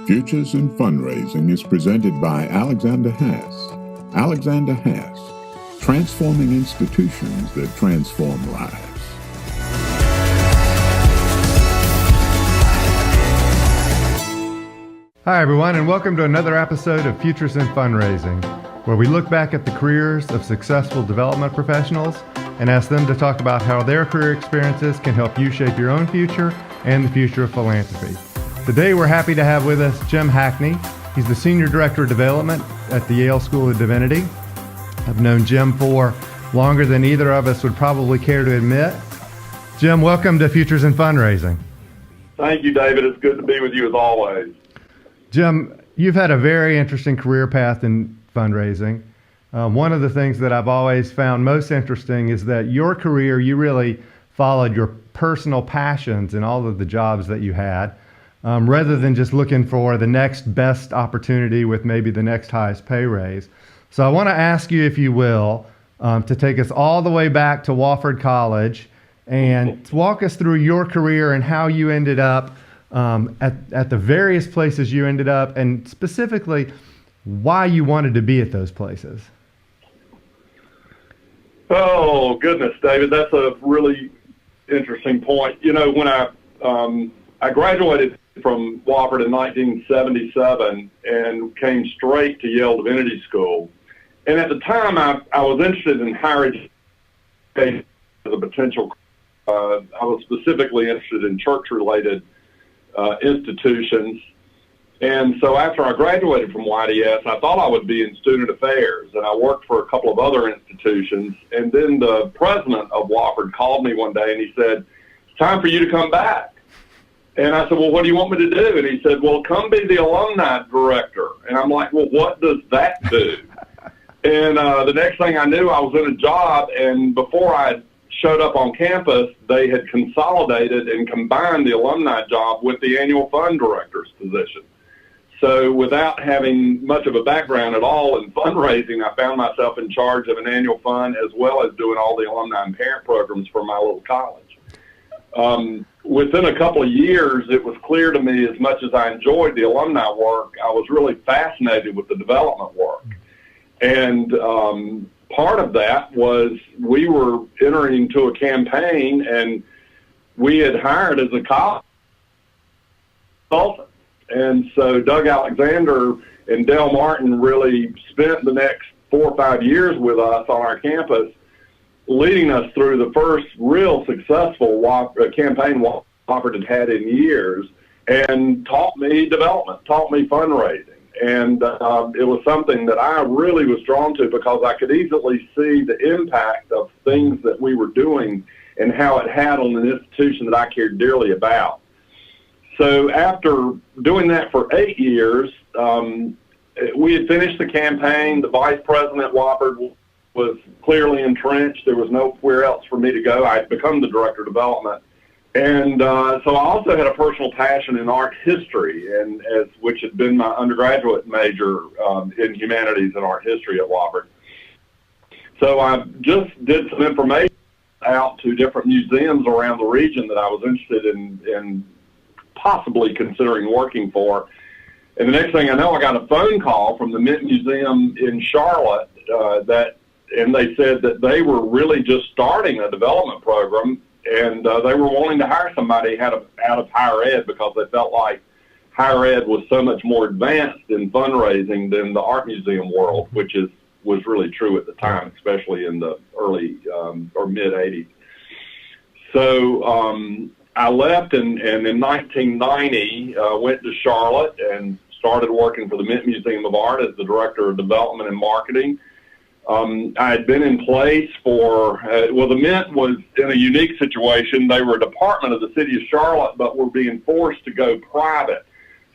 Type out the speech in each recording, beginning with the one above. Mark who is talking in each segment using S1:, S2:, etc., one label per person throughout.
S1: Futures in Fundraising is presented by Alexander Haas. Alexander Haas, transforming institutions that transform lives.
S2: Hi everyone, and welcome to another episode of Futures in Fundraising, where we look back at the careers of successful development professionals and ask them to talk about how their career experiences can help you shape your own future and the future of philanthropy. Today we're happy to have with us Jim Hackney. He's the Senior Director of Development at the Yale School of Divinity. I've known Jim for longer than either of us would probably care to admit. Jim, welcome to Futures in Fundraising.
S3: Thank you, David. It's good to be with you as always.
S2: Jim, you've had a very interesting career path in fundraising. One of the things that I've always found most interesting is that your career, you really followed your personal passions in all of the jobs that you had, rather than just looking for the next best opportunity with maybe the next highest pay raise. So I want to ask you, if you will, to take us all the way back to Wofford College and walk us through your career and how you ended up at the various places you ended up, and specifically why you wanted to be at those places.
S3: Oh, goodness, David, that's a really interesting point. You know, when I graduated from Wofford in 1977 and came straight to Yale Divinity School, and at the time I was interested in higher education as a potential. I was specifically interested in church-related institutions. And so after I graduated from YDS, I thought I would be in student affairs, and I worked for a couple of other institutions. And then the president of Wofford called me one day and he said, "It's time for you to come back." And I said, "Well, what do you want me to do?" And he said, "Well, come be the alumni director." And I'm like, "Well, what does that do?" And the next thing I knew, I was in a job, and before I showed up on campus, they had consolidated and combined the alumni job with the annual fund director's position. So without having much of a background at all in fundraising, I found myself in charge of an annual fund as well as doing all the alumni and parent programs for my little college. Within a couple of years, it was clear to me, as much as I enjoyed the alumni work, I was really fascinated with the development work. And part of that was we were entering into a campaign, and we had hired as a college consultant. And so Doug Alexander and Del Martin really spent the next 4 or 5 years with us on our campus, leading us through the first real successful campaign Wofford had in years, and taught me development, taught me fundraising. And it was something that I really was drawn to because I could easily see the impact of things that we were doing and how it had on an institution that I cared dearly about. So after doing that for 8 years, we had finished the campaign. The vice president at Wofford was clearly entrenched. There was nowhere else for me to go. I had become the director of development. And so I also had a personal passion in art history, which had been my undergraduate major in humanities and art history at Wofford. So I just did some information out to different museums around the region that I was interested in possibly considering working for. And the next thing I know, I got a phone call from the Mint Museum in Charlotte and they said that they were really just starting a development program, and they were wanting to hire somebody out of higher ed because they felt like higher ed was so much more advanced in fundraising than the art museum world, which was really true at the time, especially in the early or mid-'80s. So I left and in 1990 went to Charlotte and started working for the Mint Museum of Art as the Director of Development and Marketing. I had been in place for, the Mint was in a unique situation. They were a department of the city of Charlotte, but were being forced to go private.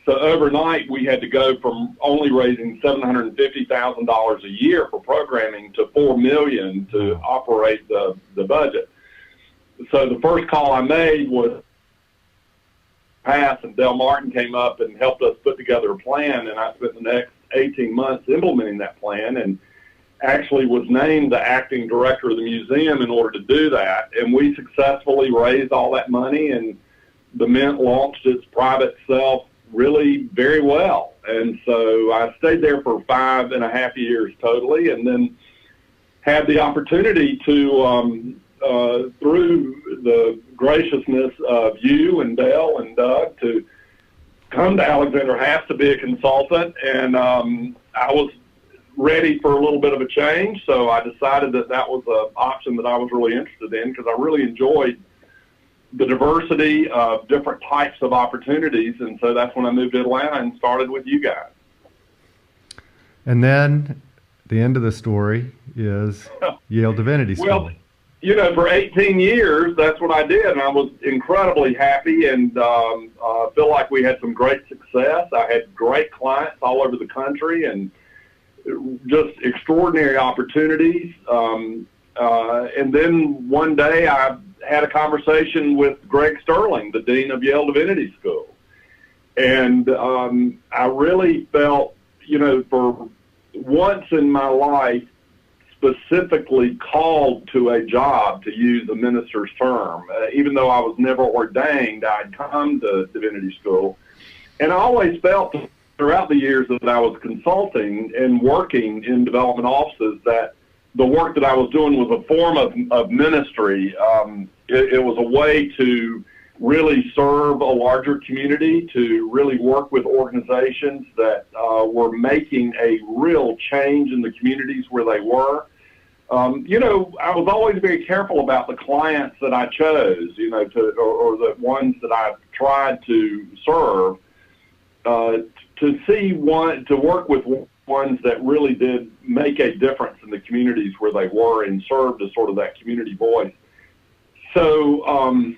S3: So overnight, we had to go from only raising $750,000 a year for programming to $4 million to operate the budget. So the first call I made was Haas, and Del Martin came up and helped us put together a plan, and I spent the next 18 months implementing that plan, and actually was named the acting director of the museum in order to do that. And we successfully raised all that money, and the Mint launched its private really very well. And so I stayed there for 5.5 years totally, and then had the opportunity to, through the graciousness of you and Dale and Doug, to come to Alexander Haas to be a consultant. And I was ready for a little bit of a change, so I decided that that was an option that I was really interested in, because I really enjoyed the diversity of different types of opportunities. And so that's when I moved to Atlanta and started with you guys.
S2: And then the end of the story is Yale Divinity School.
S3: Well, you know, for 18 years, that's what I did, and I was incredibly happy, and feel like we had some great success. I had great clients all over the country, and just extraordinary opportunities. And then one day I had a conversation with Greg Sterling, the dean of Yale Divinity School. And I really felt, you know, for once in my life, specifically called to a job, to use a minister's term. Even though I was never ordained, I'd come to Divinity School. And I always felt throughout the years that I was consulting and working in development offices that the work that I was doing was a form of ministry. It was a way to really serve a larger community, to really work with organizations that were making a real change in the communities where they were. You know, I was always very careful about the clients that I chose, you know, or the ones that I tried to serve, to work with ones that really did make a difference in the communities where they were and served as sort of that community voice. So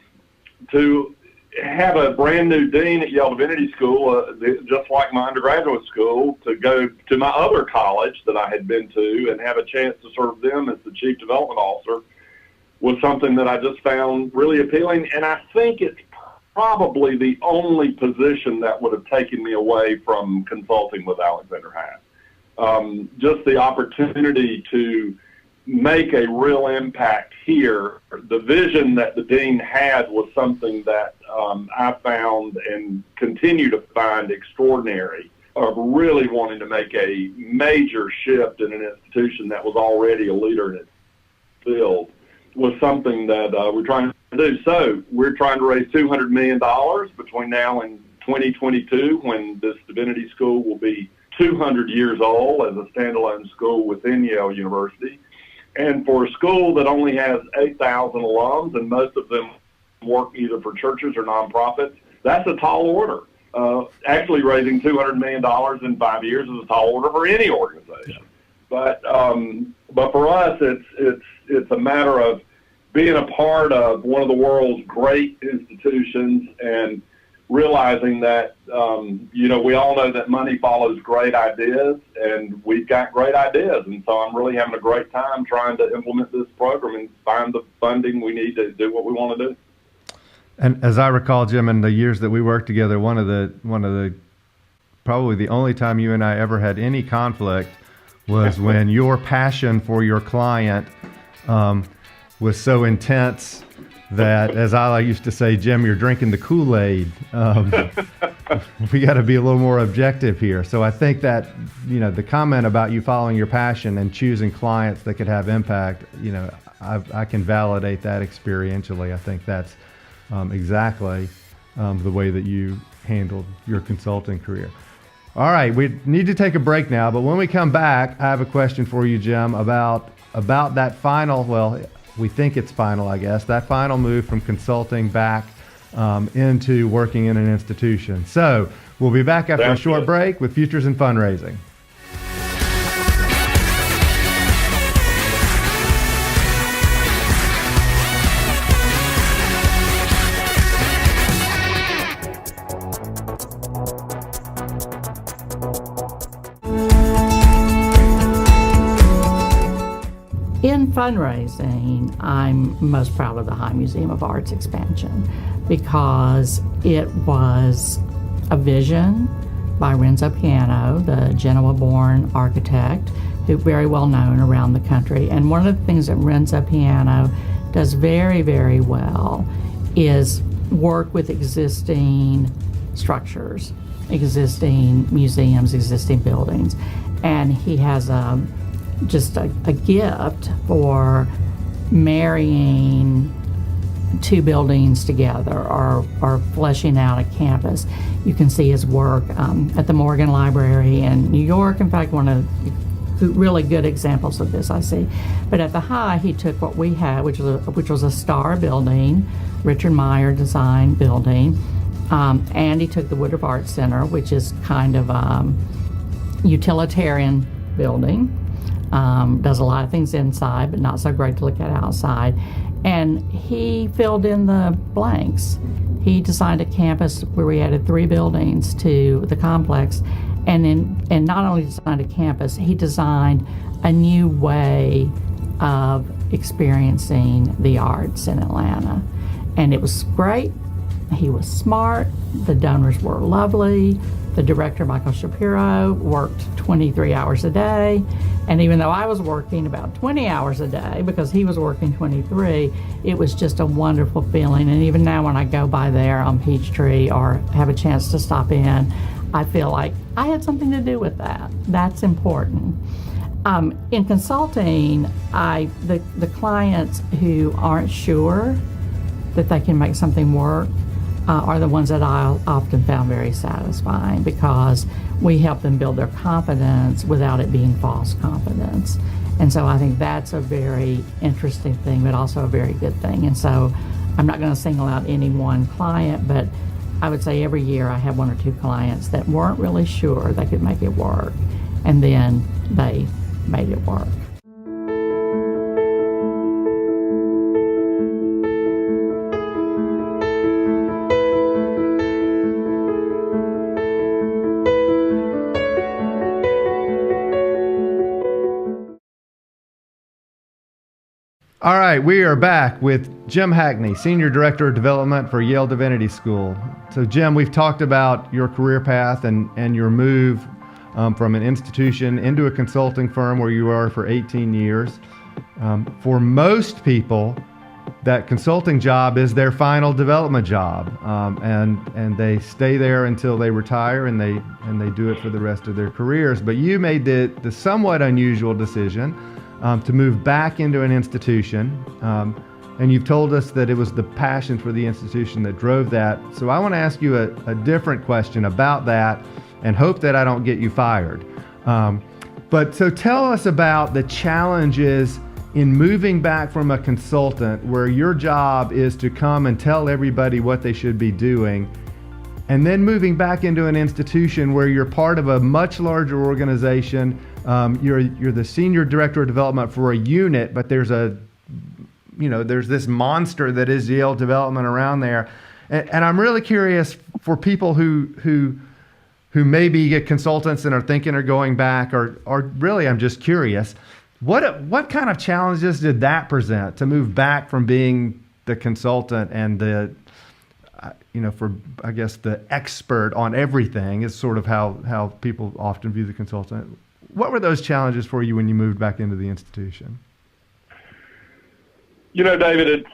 S3: to have a brand new dean at Yale Divinity School, just like my undergraduate school, to go to my other college that I had been to and have a chance to serve them as the chief development officer, was something that I just found really appealing. And I think it's probably the only position that would have taken me away from consulting with Alexander Haas. Just the opportunity to make a real impact here. The vision that the dean had was something that I found and continue to find extraordinary, of really wanting to make a major shift in an institution that was already a leader in its field, was something that we're trying to do. So we're trying to raise $200 million between now and 2022, when this divinity school will be 200 years old as a standalone school within Yale University. And for a school that only has 8,000 alums, and most of them work either for churches or nonprofits, that's a tall order. Actually, raising $200 million in 5 years is a tall order for any organization. But for us, it's a matter of being a part of one of the world's great institutions and realizing that, you know, we all know that money follows great ideas, and we've got great ideas. And so I'm really having a great time trying to implement this program and find the funding we need to do what we want to do.
S2: And as I recall, Jim, in the years that we worked together, one of the probably the only time you and I ever had any conflict was when your passion for your client was so intense that, as I used to say, Jim, you're drinking the Kool-Aid. We got to be a little more objective here. So I think that, you know, the comment about you following your passion and choosing clients that could have impact, you know, I can validate that experientially. I think that's exactly the way that you handled your consulting career. All right, we need to take a break now, but when we come back, I have a question for you, Jim, about that final, well, we think it's final, I guess, that final move from consulting back into working in an institution. So we'll be back after a short break with Futures in Fundraising.
S4: In fundraising, I'm most proud of the High Museum of Art's expansion because it was a vision by Renzo Piano, the Genoa-born architect, who's very well known around the country. And one of the things that Renzo Piano does very, very well is work with existing structures existing museums, existing buildings. And he has just a gift for marrying two buildings together or fleshing out a campus. You can see his work at the Morgan Library in New York. In fact, one of the really good examples of this I see. But at the High, he took what we had, which was a star building, Richard Meyer designed building, and he took the Woodruff Art Center, which is kind of utilitarian building. Does a lot of things inside, but not so great to look at outside. And he filled in the blanks. He designed a campus where we added 3 buildings to the complex, and not only designed a campus, he designed a new way of experiencing the arts in Atlanta. And it was great. He was smart. The donors were lovely. The director, Michael Shapiro, worked 23 hours a day. And even though I was working about 20 hours a day because he was working 23, it was just a wonderful feeling. And even now when I go by there on Peachtree or have a chance to stop in, I feel like I had something to do with that. That's important. In consulting, the clients who aren't sure that they can make something work are the ones that I often found very satisfying, because we help them build their confidence without it being false confidence. And so I think that's a very interesting thing, but also a very good thing. And so I'm not going to single out any one client, but I would say every year I have 1 or 2 clients that weren't really sure they could make it work, and then they made it work.
S2: All right, we are back with Jim Hackney, Senior Director of Development for Yale Divinity School. So Jim, we've talked about your career path and your move from an institution into a consulting firm where you are for 18 years. For most people, that consulting job is their final development job, and they stay there until they retire, and they do it for the rest of their careers. But you made the somewhat unusual decision to move back into an institution, and you've told us that it was the passion for the institution that drove that. So I want to ask you a different question about that, and hope that I don't get you fired. But so tell us about the challenges in moving back from a consultant where your job is to come and tell everybody what they should be doing, and then moving back into an institution where you're part of a much larger organization. You're the Senior Director of Development for a unit, but there's this monster that is Yale Development around there. And I'm really curious for people who maybe get consultants and are thinking of going back, or really, I'm just curious, what kind of challenges did that present to move back from being the consultant and the expert on everything is sort of how people often view the consultant. What were those challenges for you when you moved back into the institution?
S3: You know, David, it's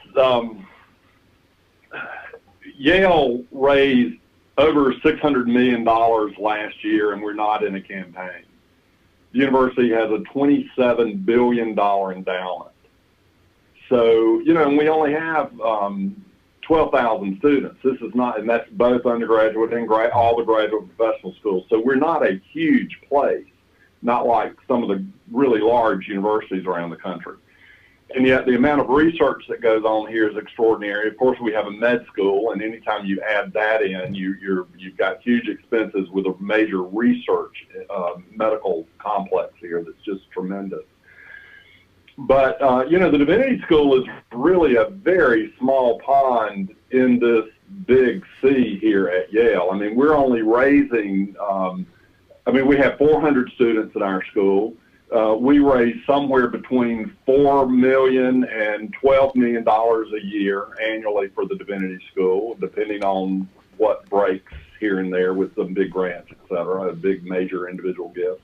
S3: Yale raised over $600 million last year, and we're not in a campaign. The university has a $27 billion endowment. So, and we only have 12,000 students. This is not, and that's both undergraduate and all the graduate professional schools. So we're not a huge place, not like some of the really large universities around the country. And yet the amount of research that goes on here is extraordinary. Of course, we have a med school, and anytime you add that in, you've got huge expenses with a major research medical complex here that's just tremendous. But, the Divinity School is really a very small pond in this big sea here at Yale. I mean, we're only raising, we have 400 students at our school. We raise somewhere between $4 million and $12 million a year annually for the Divinity School, depending on what breaks here and there with some big grants, et cetera, a big major individual gift.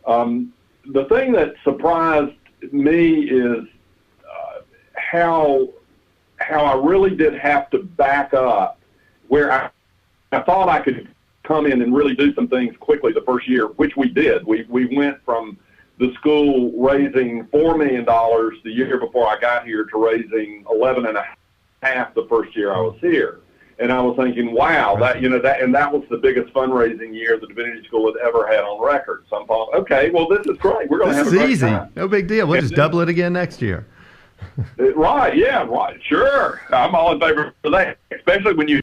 S3: The thing that surprised me is how I really did have to back up where I thought I could come in and really do some things quickly the first year, which we did. We went from the school raising $4 million the year before I got here to raising 11.5 the first year I was here. And I was thinking, wow, that was the biggest fundraising year the Divinity School had ever had on record. So I thought, okay, well, this is great. We're going to have a great
S2: easy.
S3: time.
S2: No big deal. We'll just double it again next year.
S3: Right, yeah, right, sure. I'm all in favor of that, especially when you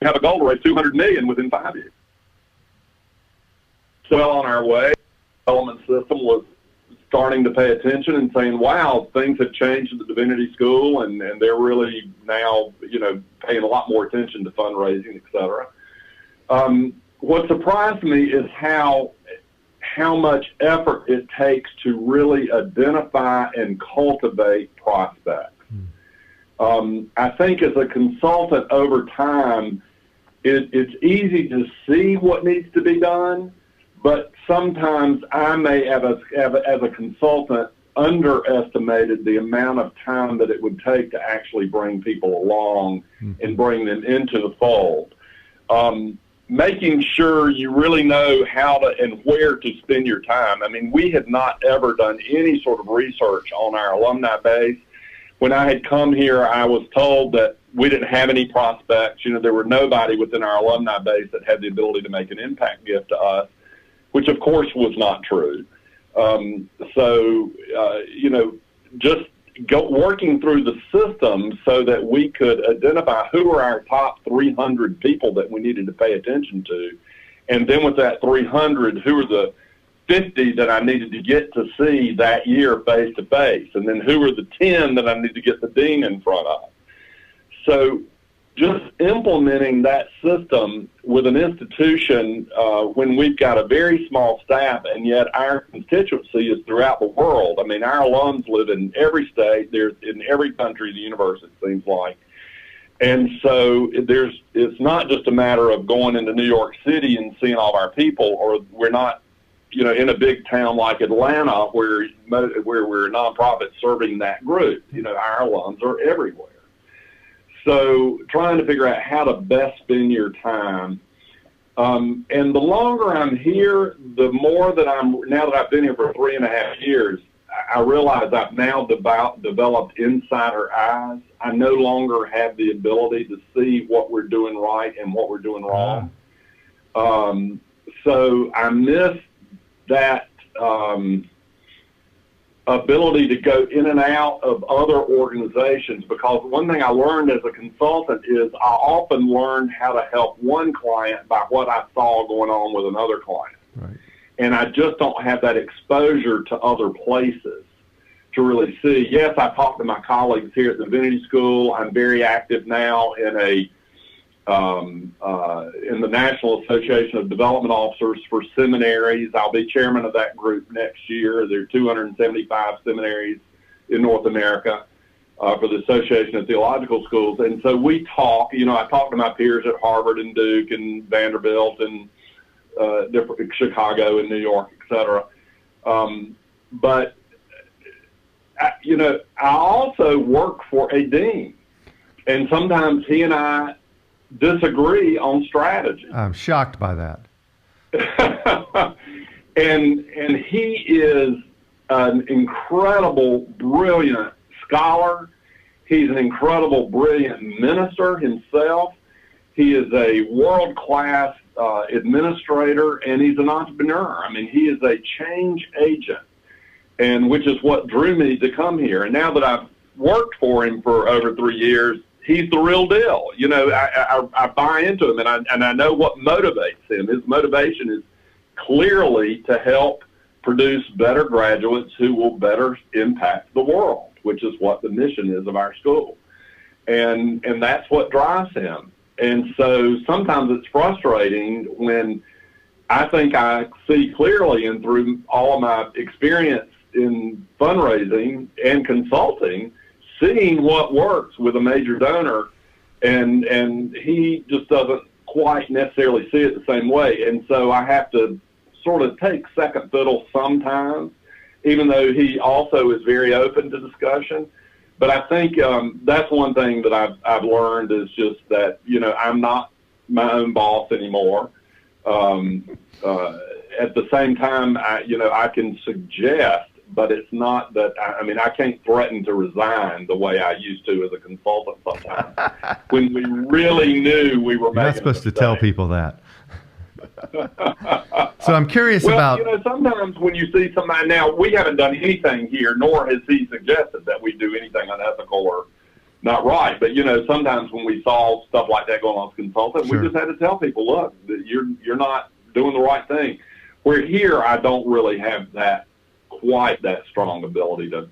S3: have a goal to raise $200 million within 5 years. So well on our way, the development system was starting to pay attention and saying, wow, things have changed at the Divinity School, and they're really now, paying a lot more attention to fundraising, et cetera. What surprised me is how much effort it takes to really identify and cultivate prospects. I think as a consultant over time, it's easy to see what needs to be done, but sometimes I may have, as a consultant, underestimated the amount of time that it would take to actually bring people along and bring them into the fold. Making sure you really know how to and where to spend your time. I mean, we had not ever done any sort of research on our alumni base. When I had come here, I was told that we didn't have any prospects. There were nobody within our alumni base that had the ability to make an impact gift to us, which of course was not true. Just working through the system so that we could identify who are our top 300 people that we needed to pay attention to. And then with that 300, who are the 50 that I needed to get to see that year face to face? And then who are the 10 that I need to get the dean in front of? So just implementing that system with an institution when we've got a very small staff, and yet our constituency is throughout the world. I mean, our alums live in every state. They're in every country, the university, it seems like. And so it's not just a matter of going into New York City and seeing all of our people, or we're not, in a big town like Atlanta where we're a nonprofit serving that group. Our alums are everywhere. So trying to figure out how to best spend your time. And the longer I'm here, the more that now that I've been here for 3.5 years, I realize I've now developed insider eyes. I no longer have the ability to see what we're doing right and what we're doing wrong. So I miss that ability to go in and out of other organizations, because one thing I learned as a consultant is I often learned how to help one client by what I saw going on with another client.
S2: Right.
S3: And I just don't have that exposure to other places to really see. Yes, I talk to my colleagues here at the Divinity School. I'm very active now in the National Association of Development Officers for Seminaries. I'll be chairman of that group next year. There are 275 seminaries in North America for the Association of Theological Schools. And so we talk, I talk to my peers at Harvard and Duke and Vanderbilt and different Chicago and New York, et cetera. But I also work for a dean, and sometimes he and I disagree on strategy.
S2: I'm shocked by that.
S3: and he is an incredible, brilliant scholar. He's an incredible, brilliant minister himself. He is a world-class administrator, and he's an entrepreneur. I mean, he is a change agent, and which is what drew me to come here. And now that I've worked for him for over 3 years, he's the real deal. I buy into him, and I know what motivates him. His motivation is clearly to help produce better graduates who will better impact the world, which is what the mission is of our school. And that's what drives him. And so sometimes it's frustrating when I think I see clearly, and through all of my experience in fundraising and consulting, seeing what works with a major donor, and he just doesn't quite necessarily see it the same way. And so I have to sort of take second fiddle sometimes, even though he also is very open to discussion. But I think that's one thing that I've learned is just that, I'm not my own boss anymore. At the same time, I can suggest, but it's not that, I can't threaten to resign the way I used to as a consultant sometimes when we really knew we were
S2: You're not supposed to tell people that. So I'm curious about...
S3: sometimes when you see somebody, now we haven't done anything here, nor has he suggested that we do anything unethical or not right. But, sometimes when we saw stuff like that going on as consultant,
S2: Sure.
S3: we just had to tell people, look, you're not doing the right thing. Where here, I don't really have quite that strong ability to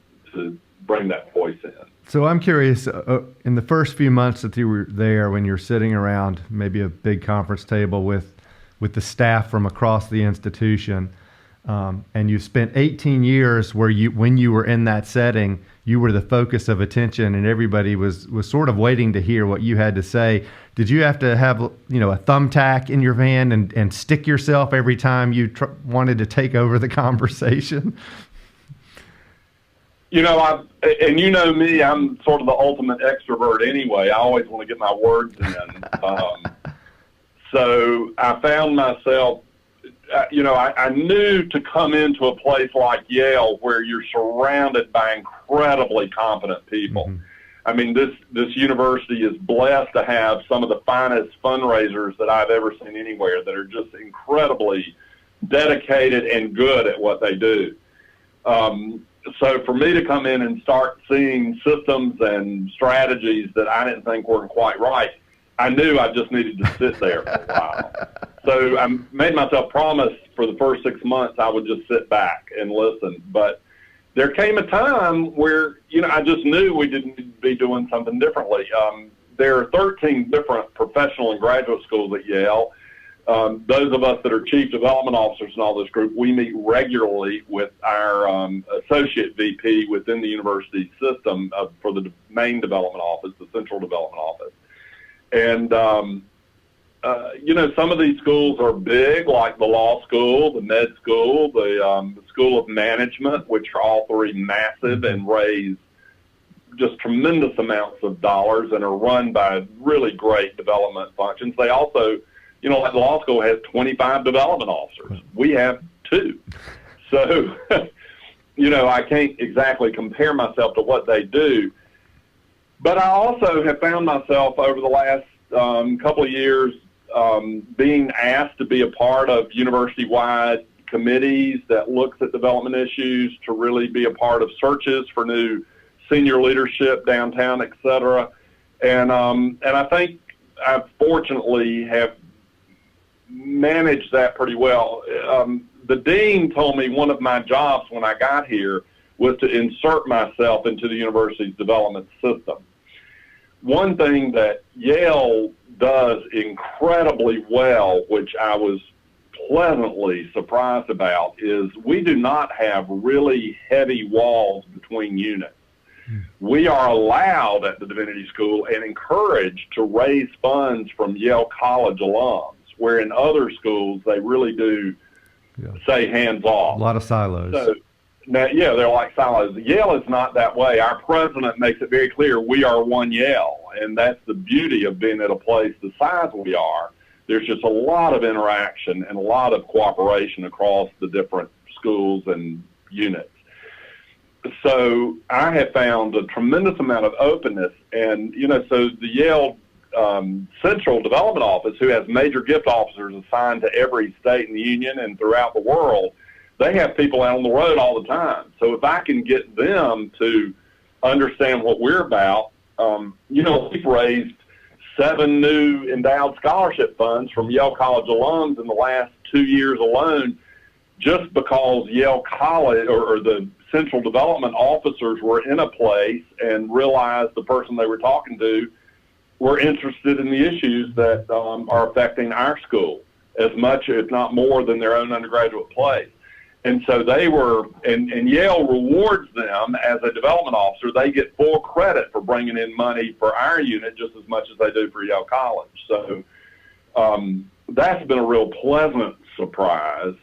S3: bring that voice in.
S2: So I'm curious, in the first few months that you were there, when you're sitting around maybe a big conference table with the staff from across the institution, and you spent 18 years when you were in that setting, you were the focus of attention, and everybody was sort of waiting to hear what you had to say. Did you have to have a thumbtack in your van and stick yourself every time you wanted to take over the conversation?
S3: And you know me, I'm sort of the ultimate extrovert anyway. I always want to get my words in. So I found myself, I knew to come into a place like Yale where you're surrounded by incredibly competent people. Mm-hmm. This university is blessed to have some of the finest fundraisers that I've ever seen anywhere that are just incredibly dedicated and good at what they do. So for me to come in and start seeing systems and strategies that I didn't think weren't quite right, I knew I just needed to sit there for a while. So I made myself promise for the first 6 months I would just sit back and listen. But there came a time where, I just knew we didn't need to be doing something differently. There are 13 different professional and graduate schools at Yale. Those of us that are chief development officers in all this group, we meet regularly with our associate VP within the university system for the main development office, the central development office. And, some of these schools are big, like the law school, the med school, the School of Management, which are all three massive and raise just tremendous amounts of dollars and are run by really great development functions. They also, like the law school has 25 development officers. We have 2. So, I can't exactly compare myself to what they do. But I also have found myself over the last couple of years being asked to be a part of university-wide committees that looks at development issues, to really be a part of searches for new senior leadership downtown, et cetera. And I think I fortunately have managed that pretty well. The dean told me one of my jobs when I got here was to insert myself into the university's development system. One thing that Yale does incredibly well, which I was pleasantly surprised about, is we do not have really heavy walls between units. We are allowed at the Divinity School and encouraged to raise funds from Yale College alums, where in other schools they really do say hands off.
S2: A lot of silos.
S3: So, now, they're like silos. Yale is not that way. Our president makes it very clear we are one Yale, and that's the beauty of being at a place the size we are. There's just a lot of interaction and a lot of cooperation across the different schools and units. So I have found a tremendous amount of openness, and, so the Yale Central Development Office, who has major gift officers assigned to every state in the union and throughout the world, they have people out on the road all the time. So if I can get them to understand what we're about, we've raised 7 new endowed scholarship funds from Yale College alums in the last 2 years alone, just because Yale College or the central development officers were in a place and realized the person they were talking to were interested in the issues that are affecting our school as much, if not more, than their own undergraduate place. And so they were, and Yale rewards them as a development officer. They get full credit for bringing in money for our unit just as much as they do for Yale College. So that's been a real pleasant surprise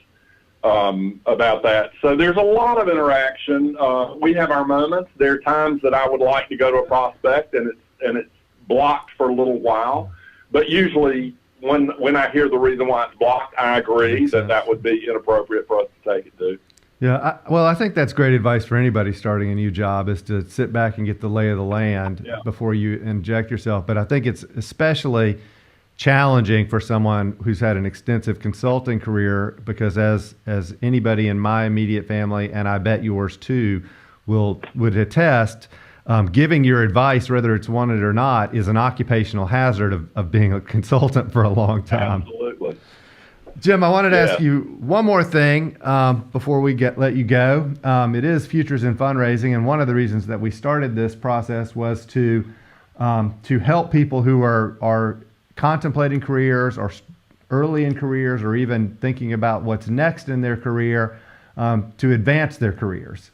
S3: about that. So there's a lot of interaction. We have our moments. There are times that I would like to go to a prospect and it's blocked for a little while, but usually when I hear the reason why it's blocked, I agree that would be inappropriate for us to take it to.
S2: Yeah, I think that's great advice for anybody starting a new job, is to sit back and get the lay of the land before you inject yourself. But I think it's especially challenging for someone who's had an extensive consulting career, because as anybody in my immediate family, and I bet yours too, would attest, giving your advice, whether it's wanted or not, is an occupational hazard of being a consultant for a long time.
S3: Absolutely.
S2: Jim, I wanted to ask you one more thing before we let you go. It is Futures in Fundraising, and one of the reasons that we started this process was to help people who are contemplating careers, or early in careers, or even thinking about what's next in their career, to advance their careers.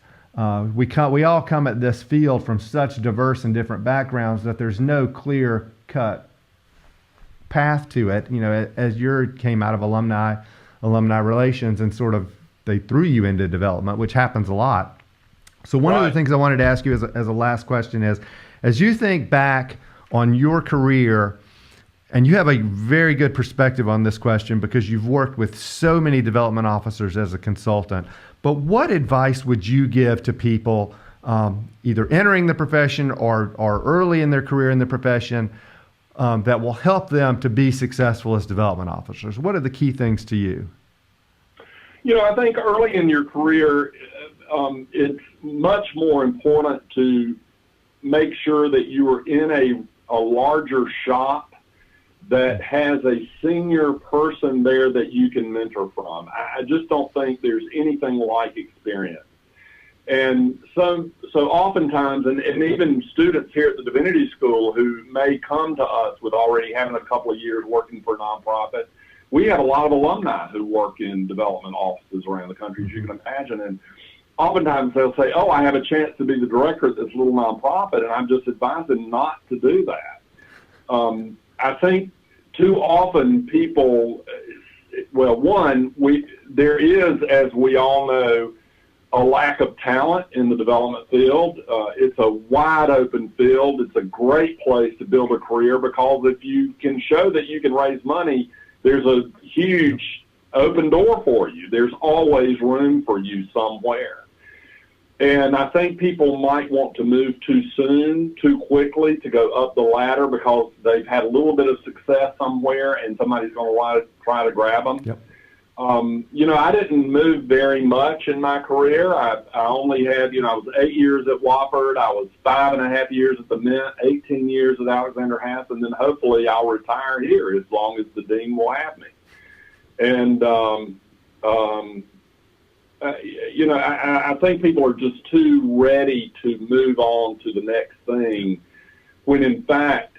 S2: We all come at this field from such diverse and different backgrounds that there's no clear-cut path to it. You know, as you came out of alumni relations, and sort of they threw you into development, which happens a lot. So one of the things I wanted to ask you as a last question is, as you think back on your career, and you have a very good perspective on this question because you've worked with so many development officers as a consultant, but what advice would you give to people either entering the profession or early in their career in the profession, that will help them to be successful as development officers? What are the key things to you?
S3: You know, I think early in your career, it's much more important to make sure that you are in a larger shop that has a senior person there that you can mentor from. I just don't think there's anything like experience. And so oftentimes, and even students here at the Divinity School who may come to us with already having a couple of years working for a nonprofit, we have a lot of alumni who work in development offices around the country, as you can imagine. And oftentimes they'll say, oh, I have a chance to be the director of this little nonprofit, and I'm just advising not to do that. I think too often people, there is, as we all know, a lack of talent in the development field. It's a wide open field. It's a great place to build a career, because if you can show that you can raise money, there's a huge open door for you. There's always room for you somewhere. And I think people might want to move too soon, too quickly, to go up the ladder because they've had a little bit of success somewhere and somebody's going to try to grab them.
S2: Yep.
S3: You know, I didn't move very much in my career. I only had, I was 8 years at Wofford. I was 5.5 years at the Mint, 18 years at Alexander Haas, and then hopefully I'll retire here as long as the dean will have me. And, I think people are just too ready to move on to the next thing, when in fact,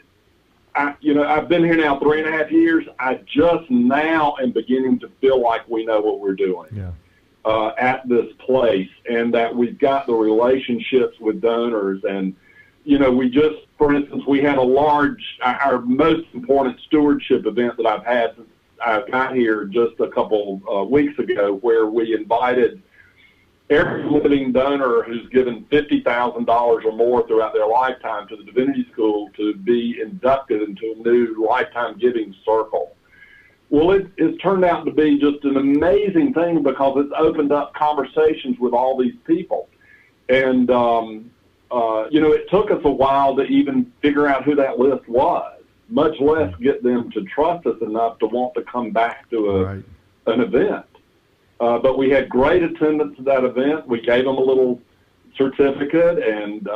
S3: I've been here now 3.5 years. I just now am beginning to feel like we know what we're doing at this place, and that we've got the relationships with donors. And, we just, for instance, we had our most important stewardship event that I've had since I got here just a couple weeks ago, where we invited every living donor who's given $50,000 or more throughout their lifetime to the Divinity School to be inducted into a new lifetime giving circle. Well, it's turned out to be just an amazing thing, because it's opened up conversations with all these people. And, it took us a while to even figure out who that list was, much less get them to trust us enough to want to come back to an event. But we had great attendance at that event. We gave them a little certificate and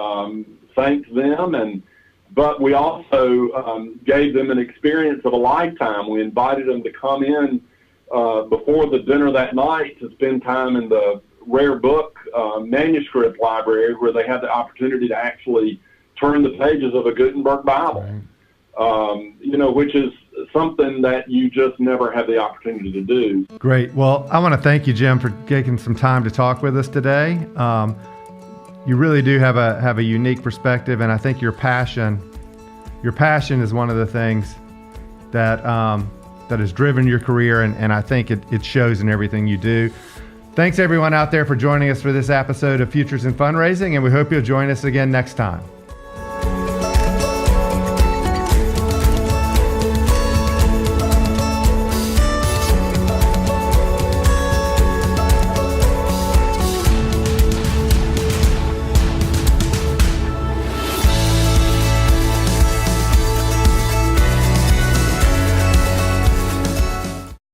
S3: thanked them, but we also gave them an experience of a lifetime. We invited them to come in before the dinner that night to spend time in the rare book manuscript library, where they had the opportunity to actually turn the pages of a Gutenberg Bible, which is something that you just never have the opportunity to do.
S2: Great. Well, I want to thank you, Jim, for taking some time to talk with us today. You really do have a unique perspective, and I think your passion is one of the things that has driven your career, and I think it shows in everything you do. Thanks everyone out there for joining us for this episode of Futures in Fundraising, and we hope you'll join us again next time.